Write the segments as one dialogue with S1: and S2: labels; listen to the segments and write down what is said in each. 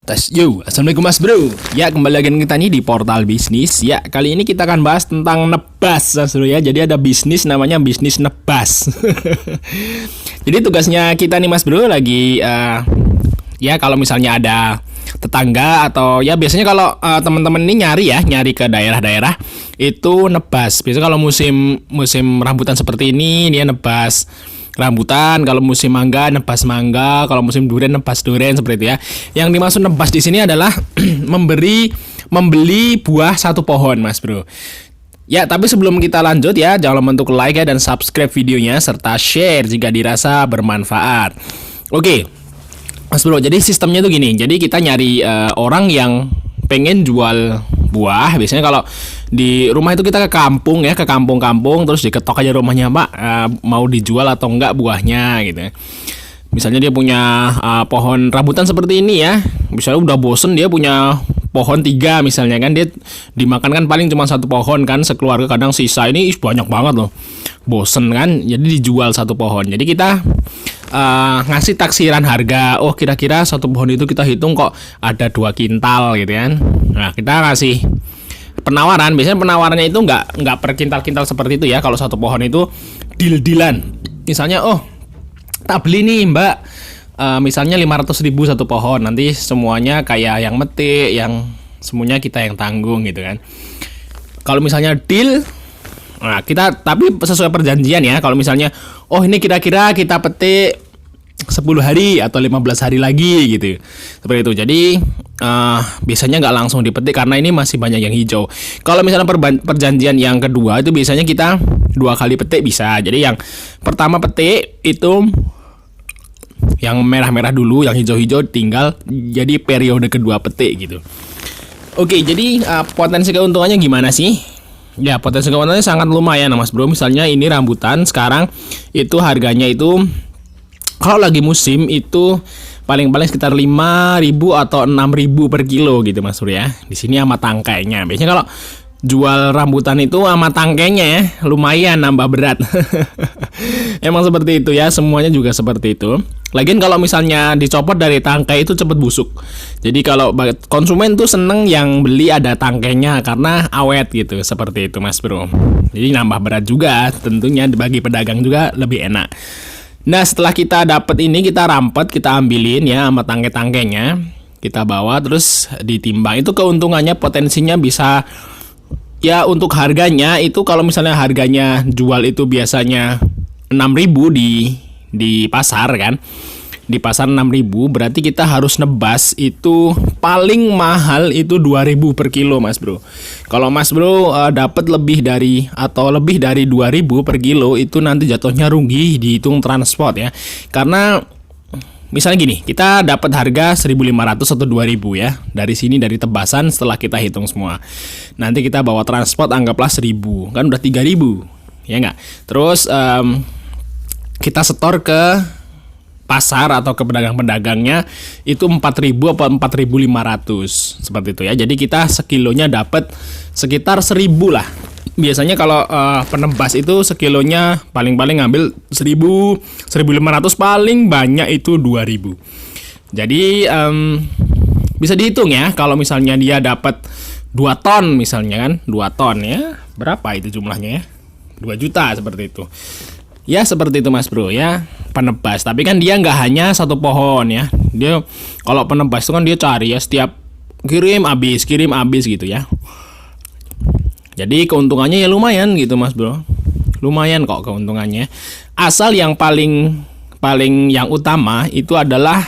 S1: Tes, yo, assalamualaikum mas bro. Ya, kembali lagi kita nih di portal bisnis. Ya, kali ini kita akan bahas tentang nebas mas bro ya. Jadi ada bisnis namanya bisnis nebas. Jadi tugasnya kita nih mas bro lagi ya kalau misalnya ada tetangga atau ya biasanya kalau teman-teman ini nyari ke daerah-daerah itu nebas. Biasanya kalau musim rambutan seperti ini dia nebas rambutan, kalau musim mangga nebas mangga, kalau musim durian nebas durian, seperti itu ya. Yang dimaksud nebas di sini adalah membeli buah satu pohon, Mas Bro. Ya, tapi sebelum kita lanjut ya, jangan lupa untuk like ya dan subscribe videonya serta share jika dirasa bermanfaat. Oke. Mas Bro, jadi sistemnya tuh gini. Jadi kita nyari orang yang pengen jual buah. Biasanya kalau di rumah itu kita ke kampung ya, ke kampung-kampung, terus diketok aja rumahnya, Pak, mau dijual atau enggak buahnya gitu. Misalnya dia punya pohon rambutan seperti ini ya. Misalnya udah bosen dia punya pohon 3 misalnya kan, dia dimakan kan paling cuma satu pohon kan sekeluarga, kadang sisa ini banyak banget loh. Bosen kan, jadi dijual satu pohon. Jadi kita ngasih taksiran harga. Oh, kira-kira satu pohon itu kita hitung kok ada 2 kintal gitu kan. Nah, kita ngasih penawaran. Biasanya penawarannya itu nggak per kintal-kintal seperti itu ya. Kalau satu pohon itu deal-dealan. Misalnya, oh, tak beli nih Mbak, misalnya 500.000 satu pohon. Nanti semuanya kayak yang metik, yang semuanya kita yang tanggung gitu kan. Kalau misalnya deal, nah kita tapi sesuai perjanjian ya. Kalau misalnya, oh ini kira-kira kita petik 10 hari atau 15 hari lagi gitu. Seperti itu. Jadi biasanya nggak langsung dipetik karena ini masih banyak yang hijau. Kalau misalnya perjanjian yang kedua itu biasanya kita 2 kali petik bisa. Jadi yang pertama petik itu yang merah-merah dulu, yang hijau-hijau tinggal jadi periode kedua petik gitu. Oke, jadi potensi keuntungannya gimana sih? Ya, potensi keuntungannya sangat lumayan Mas Bro. Misalnya ini rambutan sekarang itu harganya itu kalau lagi musim itu paling-paling sekitar 5.000 atau 6.000 per kilo gitu Mas Bro ya. Di sini sama tangkainya. Biasanya kalau jual rambutan itu sama tangkainya ya, lumayan nambah berat. Emang seperti itu ya, semuanya juga seperti itu. Lagian kalau misalnya dicopot dari tangkai itu cepet busuk. Jadi kalau konsumen tuh seneng yang beli ada tangkainya karena awet gitu, seperti itu Mas Bro. Jadi nambah berat juga, tentunya bagi pedagang juga lebih enak. Nah, setelah kita dapat ini, kita rampet, kita ambilin ya sama tangkai-tangkainya, kita bawa terus ditimbang. Itu keuntungannya potensinya bisa ya, untuk harganya itu kalau misalnya harganya jual itu biasanya 6.000 di pasar kan. Di pasar 6.000 berarti kita harus nebas itu paling mahal itu 2.000 per kilo Mas Bro. Kalau Mas Bro dapat lebih dari 2.000 per kilo itu nanti jatuhnya rugi dihitung transport ya. Karena misalnya gini, kita dapat harga 1.500 atau 2.000 ya. Dari sini dari tebasan setelah kita hitung semua. Nanti kita bawa transport anggaplah 1.000, kan udah 3.000. Ya enggak? Terus kita setor ke pasar atau ke pedagang-pedagangnya itu 4.000 atau 4.500 seperti itu ya. Jadi kita sekilonya dapat sekitar 1.000 lah. Biasanya kalau penebas itu sekilonya paling-paling ngambil 1.000, 1.500, paling banyak itu 2.000. Jadi bisa dihitung ya, kalau misalnya dia dapat 2 ton misalnya kan, 2 ton ya, berapa itu jumlahnya ya? 2 juta seperti itu. Ya seperti itu Mas Bro ya, penebas. Tapi kan dia nggak hanya satu pohon ya. Dia kalau penebas itu kan dia cari ya, setiap kirim habis gitu ya. Jadi keuntungannya ya lumayan gitu Mas Bro. Lumayan kok keuntungannya. Asal yang paling yang utama itu adalah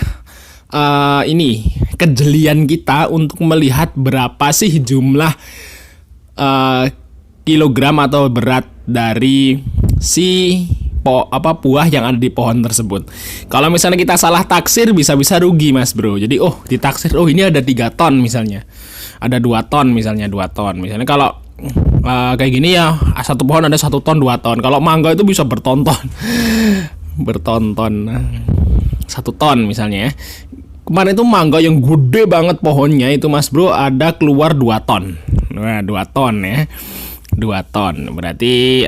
S1: ini kejelian kita untuk melihat berapa sih jumlah kilogram atau berat dari si buah yang ada di pohon tersebut. Kalau misalnya kita salah taksir bisa-bisa rugi Mas Bro. Jadi ditaksir ini ada 3 ton misalnya. Ada 2 ton misalnya, 2 ton. Misalnya kalau kayak gini ya, satu pohon ada 1 ton 2 ton. Kalau mangga itu bisa bertonton. 1 ton misalnya ya. Kemarin itu mangga yang gede banget pohonnya itu Mas Bro ada keluar 2 ton. Nah, 2 ton ya. 2 ton. Berarti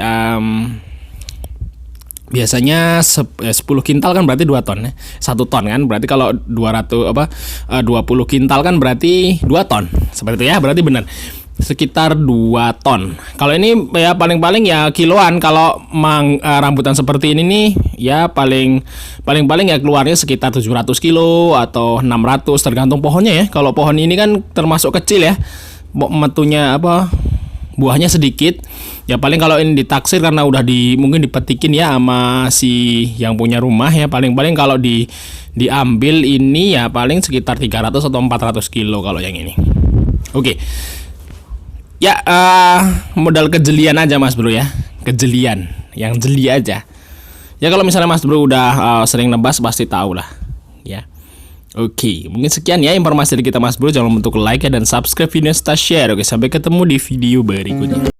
S1: biasanya 10 kintal kan berarti 2 ton ya. 1 ton kan berarti kalau 20 kintal kan berarti 2 ton. Seperti itu ya, berarti benar. Sekitar 2 ton. Kalau ini ya paling-paling ya kiloan. Kalau rambutan seperti ini nih ya paling ya keluarnya sekitar 700 kilo atau 600 tergantung pohonnya ya. Kalau pohon ini kan termasuk kecil ya. Metunya buahnya sedikit. Ya paling kalau ini ditaksir karena udah mungkin dipetikin ya sama si yang punya rumah ya, paling-paling kalau diambil ini ya paling sekitar 300 atau 400 kilo kalau yang ini. Oke. Ya modal kejelian aja Mas Bro ya. Kejelian, yang jeli aja. Ya kalau misalnya Mas Bro udah sering nebas pasti tahu lah ya. Oke, mungkin sekian ya informasi dari kita Mas Bro. Jangan lupa untuk like ya dan subscribe video serta share. Oke, sampai ketemu di video berikutnya.